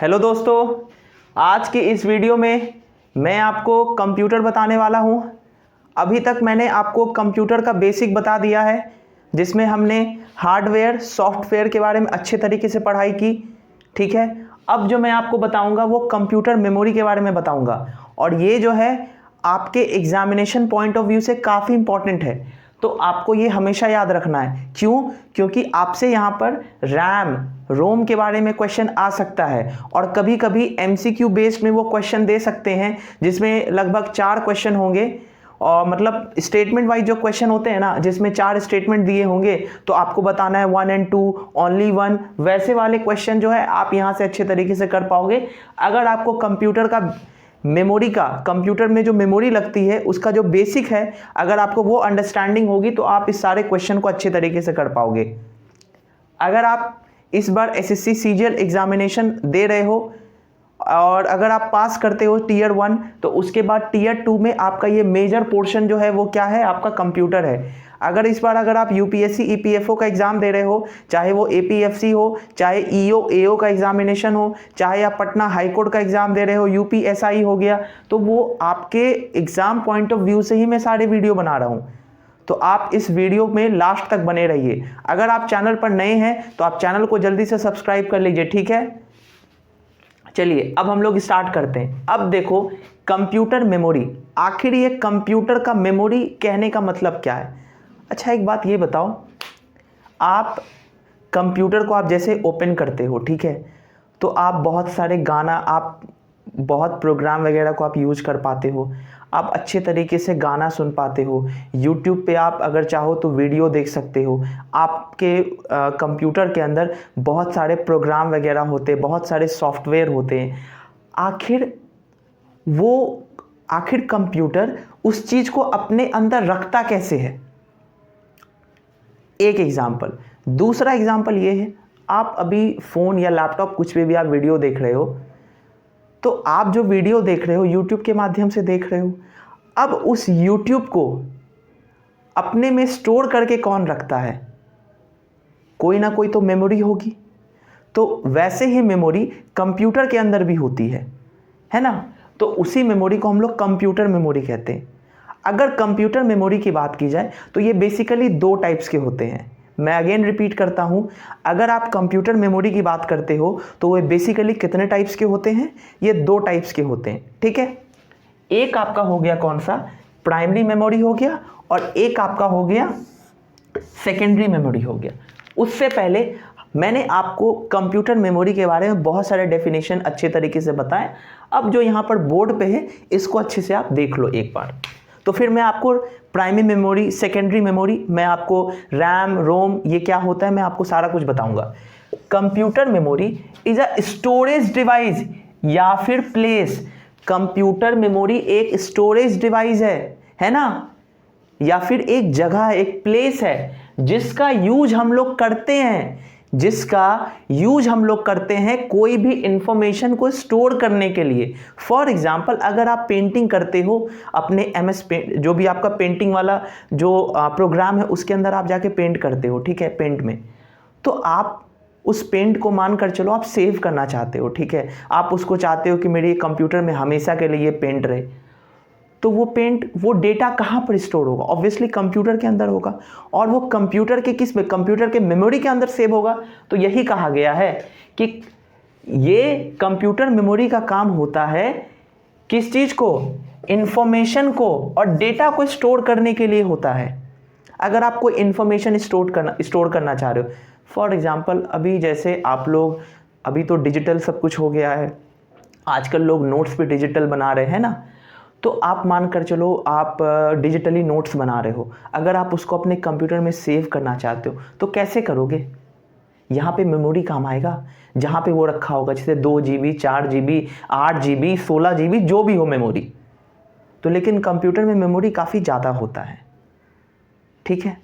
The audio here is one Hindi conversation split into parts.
हेलो दोस्तों, आज के इस वीडियो में मैं आपको कंप्यूटर बताने वाला हूं। अभी तक मैंने आपको कंप्यूटर का बेसिक बता दिया है, जिसमें हमने हार्डवेयर सॉफ्टवेयर के बारे में अच्छे तरीके से पढ़ाई की। ठीक है, अब जो मैं आपको बताऊंगा वो कंप्यूटर मेमोरी के बारे में बताऊंगा, और ये जो है आपके एग्जामिनेशन पॉइंट ऑफ व्यू से काफ़ी इंपॉर्टेंट है। तो आपको ये हमेशा याद रखना है। क्यों? क्योंकि आपसे यहाँ पर रैम रोम के बारे में क्वेश्चन आ सकता है, और कभी कभी एमसीक्यू बेस्ड में वो क्वेश्चन दे सकते हैं, जिसमें लगभग 4 क्वेश्चन होंगे। और मतलब स्टेटमेंट वाइज जो क्वेश्चन होते हैं ना, जिसमें 4 स्टेटमेंट दिए होंगे, तो आपको बताना है 1 और 2, ओनली 1, वैसे वाले क्वेश्चन जो है आप यहाँ से अच्छे तरीके से कर पाओगे। अगर आपको कंप्यूटर का मेमोरी का, कंप्यूटर में जो मेमोरी लगती है उसका जो बेसिक है, अगर आपको वो अंडरस्टैंडिंग होगी तो आप इस सारे क्वेश्चन को अच्छे तरीके से कर पाओगे। अगर आप इस बार एसएससी सीजीएल एग्जामिनेशन दे रहे हो और अगर आप पास करते हो टीयर 1, तो उसके बाद टीयर 2 में आपका ये मेजर पोर्शन जो है वो क्या है, आपका कंप्यूटर है। अगर इस बार अगर आप यूपीएससी ईपीएफओ का एग्जाम दे रहे हो, चाहे वो एपीएफसी हो, चाहे ईओ एओ का एग्जामिनेशन हो, चाहे आप पटना हाईकोर्ट का एग्जाम दे रहे हो, यूपीएसआई हो गया, तो वो आपके एग्जाम पॉइंट ऑफ व्यू से ही मैं सारे वीडियो बना रहा हूँ। तो आप इस वीडियो में लास्ट तक बने रहिए। अगर आप चैनल पर नए हैं तो आप चैनल को जल्दी से सब्सक्राइब कर लीजिए। ठीक है, चलिए अब हम लोग स्टार्ट करते हैं। अब देखो, कंप्यूटर मेमोरी, आखिर ये कंप्यूटर का मेमोरी कहने का मतलब क्या है। अच्छा, एक बात ये बताओ, आप कंप्यूटर को आप जैसे ओपन करते हो, ठीक है, तो आप बहुत सारे गाना, आप बहुत प्रोग्राम वगैरह को आप यूज़ कर पाते हो, आप अच्छे तरीके से गाना सुन पाते हो, यूट्यूब पे आप अगर चाहो तो वीडियो देख सकते हो। आपके कंप्यूटर के अंदर बहुत सारे प्रोग्राम वगैरह होते हैं, बहुत सारे सॉफ्टवेयर होते हैं। आखिर कंप्यूटर उस चीज़ को अपने अंदर रखता कैसे है, एक एग्जाम्पल। दूसरा एग्जाम्पल ये है, आप अभी फ़ोन या लैपटॉप कुछ भी आप वीडियो देख रहे हो, तो आप जो वीडियो देख रहे हो यूट्यूब के माध्यम से देख रहे हो। अब उस यूट्यूब को अपने में स्टोर करके कौन रखता है? कोई ना कोई तो मेमोरी होगी। तो वैसे ही मेमोरी कंप्यूटर के अंदर भी होती है ना? तो उसी मेमोरी को हम लोग कंप्यूटर मेमोरी कहते हैं। अगर कंप्यूटर मेमोरी की बात की जाए तो ये बेसिकली 2 टाइप्स के होते हैं। मैं अगेन रिपीट करता हूं, अगर आप कंप्यूटर मेमोरी की बात करते हो तो वो बेसिकली कितने टाइप्स के होते हैं? ये 2 टाइप्स के होते हैं। ठीक है, एक आपका हो गया कौन सा, प्राइमरी मेमोरी हो गया, और एक आपका हो गया सेकेंडरी मेमोरी हो गया। उससे पहले मैंने आपको कंप्यूटर मेमोरी के बारे में बहुत सारे डेफिनेशन अच्छे तरीके से बताए। अब जो यहाँ पर बोर्ड पे है इसको अच्छे से आप देख लो एक बार, तो फिर मैं आपको प्राइमरी मेमोरी, सेकेंडरी मेमोरी, मैं आपको रैम रोम ये क्या होता है मैं आपको सारा कुछ बताऊंगा। Computer memory is a storage device या फिर प्लेस। कंप्यूटर मेमोरी एक स्टोरेज डिवाइस है ना, या फिर एक जगह है, एक प्लेस है जिसका यूज हम लोग करते हैं कोई भी इंफॉर्मेशन को स्टोर करने के लिए। फॉर एग्जांपल, अगर आप पेंटिंग करते हो अपने एमएस पेंट, जो भी आपका पेंटिंग वाला जो प्रोग्राम है उसके अंदर आप जाके पेंट करते हो, ठीक है, पेंट में, तो आप उस पेंट को मान कर चलो आप सेव करना चाहते हो। ठीक है, आप उसको चाहते हो कि मेरे कंप्यूटर में हमेशा के लिए पेंट रहे, तो वो डेटा कहाँ पर स्टोर होगा? ऑब्वियसली कंप्यूटर के अंदर होगा, और वो कंप्यूटर के किस में, कंप्यूटर के मेमोरी के अंदर सेव होगा। तो यही कहा गया है कि ये कंप्यूटर मेमोरी का काम होता है किस चीज़ को, इंफॉर्मेशन को और डेटा को स्टोर करने के लिए होता है। अगर आप कोई इंफॉर्मेशन स्टोर करना चाह रहे हो, फॉर एग्जाम्पल अभी जैसे आप लोग, अभी तो डिजिटल सब कुछ हो गया है, आजकल लोग नोट्स भी डिजिटल बना रहे हैं ना, तो आप मान कर चलो आप डिजिटली नोट्स बना रहे हो, अगर आप उसको अपने कंप्यूटर में सेव करना चाहते हो तो कैसे करोगे? यहाँ पे मेमोरी काम आएगा, जहाँ पे वो रखा होगा, जैसे 2 GB, 4 GB, 8 GB, 16 GB, जो भी हो मेमोरी। तो लेकिन कंप्यूटर में मेमोरी काफ़ी ज़्यादा होता है। ठीक है,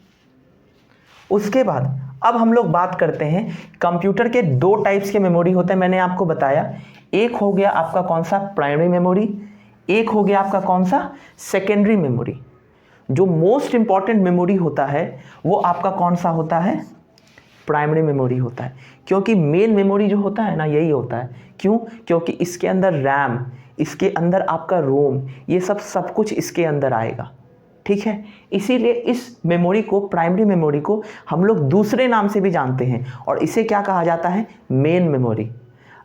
उसके बाद अब हम लोग बात करते हैं, कंप्यूटर के 2 टाइप्स के मेमोरी होते हैं, मैंने आपको बताया। एक हो गया आपका कौन सा, प्राइमरी मेमोरी, एक हो गया आपका कौन सा, सेकेंडरी मेमोरी। जो मोस्ट इंपॉर्टेंट मेमोरी होता है वो आपका कौन सा होता है, प्राइमरी मेमोरी होता है, क्योंकि मेन मेमोरी जो होता है ना यही होता है। क्यों? क्योंकि इसके अंदर रैम, इसके अंदर आपका रोम, ये सब कुछ इसके अंदर आएगा, ठीक है। इसीलिए इस मेमोरी को, प्राइमरी मेमोरी को हम लोग दूसरे नाम से भी जानते हैं और इसे क्या कहा जाता है? Main memory.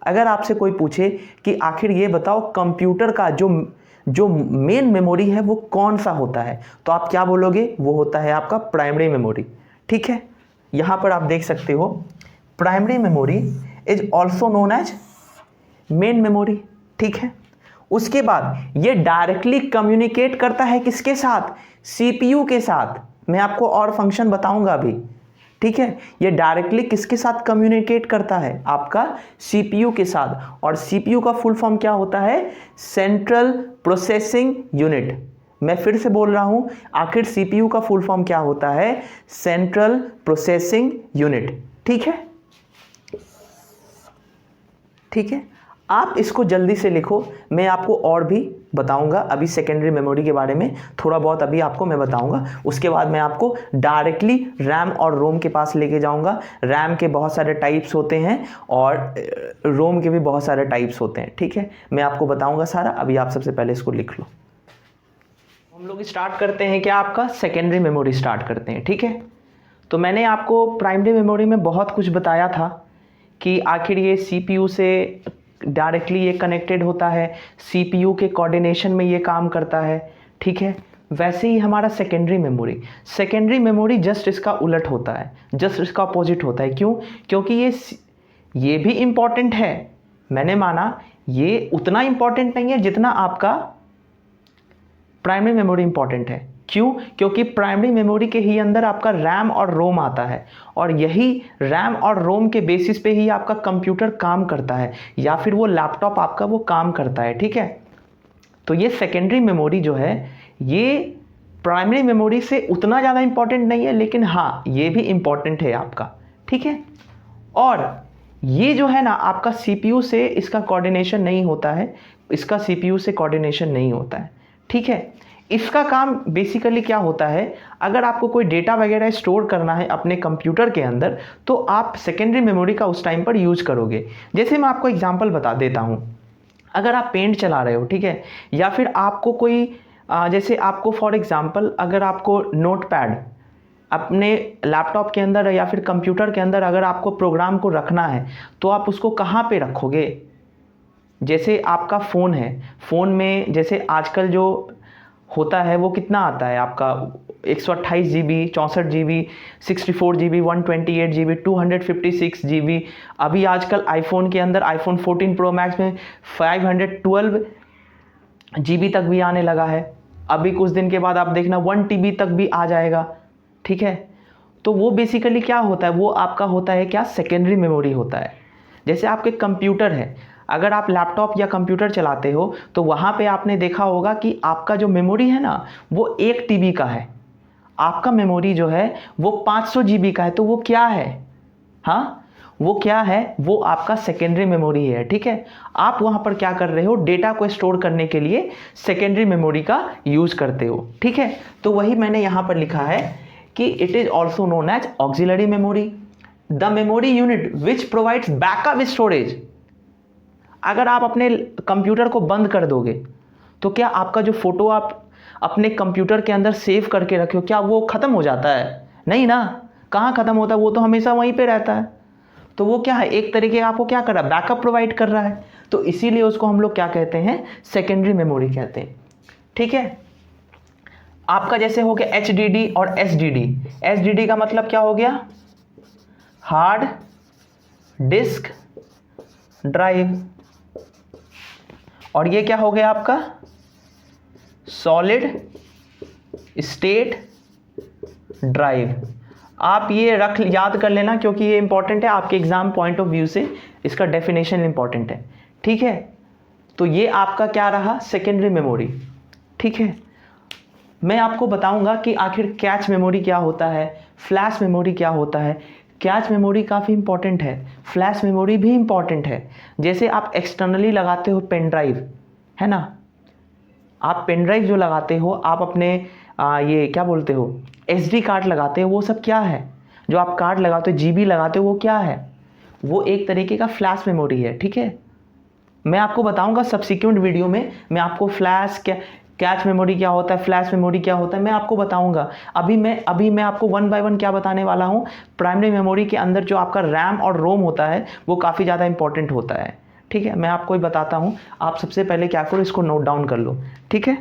अगर आपसे कोई पूछे कि आखिर ये बताओ कंप्यूटर का जो मेन मेमोरी है वो कौन सा होता है, तो आप क्या बोलोगे? वो होता है आपका प्राइमरी मेमोरी, ठीक है। यहाँ पर आप देख सकते हो primary memory is also known as main memory, ठीक है। उसके बाद ये डायरेक्टली कम्युनिकेट करता है किसके साथ? सीपीयू के साथ। मैं आपको और फंक्शन बताऊंगा अभी, ठीक है। ये डायरेक्टली किसके साथ कम्युनिकेट करता है? आपका सीपीयू के साथ। और सीपीयू का फुल फॉर्म क्या होता है? Central processing unit. मैं फिर से बोल रहा हूं, आखिर सीपीयू का फुल फॉर्म क्या होता है? सेंट्रल प्रोसेसिंग यूनिट, ठीक है। ठीक है, आप इसको जल्दी से लिखो, मैं आपको और भी बताऊंगा। अभी सेकेंडरी मेमोरी के बारे में थोड़ा बहुत अभी आपको मैं बताऊंगा, उसके बाद मैं आपको डायरेक्टली रैम और रोम के पास लेके जाऊंगा। रैम के बहुत सारे टाइप्स होते हैं और रोम के भी बहुत सारे टाइप्स होते हैं, ठीक है। मैं आपको बताऊंगा सारा, अभी आप सबसे पहले इसको लिख लो। हम लोग स्टार्ट करते हैं क्या? आपका सेकेंडरी मेमोरी स्टार्ट करते हैं, ठीक है। तो मैंने आपको प्राइमरी मेमोरी में बहुत कुछ बताया था कि आखिर ये सीपीयू से डायरेक्टली ये कनेक्टेड होता है, सीपीयू के कोऑर्डिनेशन में ये काम करता है, ठीक है। वैसे ही हमारा सेकेंडरी मेमोरी जस्ट इसका उलट होता है, जस्ट इसका अपोजिट होता है। क्यों? क्योंकि ये भी इम्पॉर्टेंट है, मैंने माना ये उतना इम्पॉर्टेंट नहीं है जितना आपका प्राइमरी मेमोरी इम्पॉर्टेंट है। क्यों? क्योंकि प्राइमरी मेमोरी के ही अंदर आपका रैम और रोम आता है और यही रैम और रोम के बेसिस पे ही आपका कंप्यूटर काम करता है या फिर वो लैपटॉप आपका वो काम करता है, ठीक है। तो ये सेकेंडरी मेमोरी जो है ये प्राइमरी मेमोरी से उतना ज़्यादा इंपॉर्टेंट नहीं है, लेकिन हाँ ये भी इंपॉर्टेंट है आपका, ठीक है। और ये जो है ना आपका सीपीयू से इसका कोऑर्डिनेशन नहीं होता है, इसका सीपीयू से कोऑर्डिनेशन नहीं होता है, ठीक है। इसका काम बेसिकली क्या होता है, अगर आपको कोई डेटा वगैरह स्टोर करना है अपने कंप्यूटर के अंदर तो आप सेकेंडरी मेमोरी का उस टाइम पर यूज करोगे। जैसे मैं आपको एग्जांपल बता देता हूं, अगर आप पेंट चला रहे हो, ठीक है, या फिर आपको कोई जैसे आपको फॉर एग्जांपल अगर आपको नोटपैड अपने लैपटॉप के अंदर या फिर कंप्यूटर के अंदर अगर आपको प्रोग्राम को रखना है तो आप उसको कहाँ पे रखोगे? जैसे आपका फ़ोन है, फ़ोन में जैसे आजकल जो होता है वो कितना आता है आपका 128 GB, 64 GB, 64 GB, 128 GB, 256 GB। अभी आजकल आईफोन के अंदर आईफोन 14 प्रो मैक्स में 512 GB तक भी आने लगा है। अभी कुछ दिन के बाद आप देखना 1 TB तक भी आ जाएगा, ठीक है। तो वो बेसिकली क्या होता है, वो आपका होता है क्या? सेकेंडरी मेमोरी होता है। जैसे आपके कंप्यूटर है, अगर आप लैपटॉप या कंप्यूटर चलाते हो तो वहाँ पे आपने देखा होगा कि आपका जो मेमोरी है ना वो 1 TB का है, आपका मेमोरी जो है वो 500 GB का है। तो वो क्या है? हाँ, वो क्या है? वो आपका सेकेंडरी मेमोरी है, ठीक है। आप वहाँ पर क्या कर रहे हो? डेटा को स्टोर करने के लिए सेकेंडरी मेमोरी का यूज़ करते हो, ठीक है। तो वही मैंने यहाँ पर लिखा है कि it is also known as auxiliary memory, the memory unit which provides backup storage. अगर आप अपने कंप्यूटर को बंद कर दोगे तो क्या आपका जो फोटो आप अपने कंप्यूटर के अंदर सेव करके रखे हो क्या वो ख़त्म हो जाता है? नहीं ना, कहाँ ख़त्म होता है? वो तो हमेशा वहीं पे रहता है। तो वो क्या है, एक तरीके का आपको क्या कर रहा है? बैकअप प्रोवाइड कर रहा है। तो इसीलिए उसको हम लोग क्या कहते हैं? सेकेंडरी मेमोरी कहते हैं, ठीक है। आपका जैसे हो गया HDD और SDD। SDD का मतलब क्या हो गया? Hard disk drive. और ये क्या हो गया आपका? Solid state drive. आप ये याद कर लेना क्योंकि ये इंपॉर्टेंट है आपके एग्जाम पॉइंट ऑफ व्यू से, इसका डेफिनेशन इंपॉर्टेंट है, ठीक है। तो ये आपका क्या रहा? सेकेंडरी मेमोरी, ठीक है। मैं आपको बताऊंगा कि आखिर कैच मेमोरी क्या होता है, फ्लैश मेमोरी क्या होता है। कैच मेमोरी काफ़ी इंपॉर्टेंट है, फ्लैश मेमोरी भी इंपॉर्टेंट है। जैसे आप एक्सटर्नली लगाते हो पेन ड्राइव, है ना, आप पेन ड्राइव जो लगाते हो आप अपने ये क्या बोलते हो SD कार्ड लगाते हो, वो सब क्या है? जो आप कार्ड लगाते हो, जीबी लगाते हो, वो क्या है? वो एक तरीके का फ्लैश मेमोरी है, ठीक है। मैं आपको बताऊंगा सब्सिक्वेंट वीडियो में, मैं आपको फ्लैश क्या, कैच मेमोरी क्या होता है, फ्लैश मेमोरी क्या होता है, मैं आपको बताऊंगा। अभी मैं आपको वन बाय वन क्या बताने वाला हूँ। प्राइमरी मेमोरी के अंदर जो आपका रैम और रोम होता है वो काफ़ी ज़्यादा इंपॉर्टेंट होता है, ठीक है। मैं आपको ही बताता हूँ। आप सबसे पहले क्या करो, इसको नोट डाउन कर लो, ठीक है।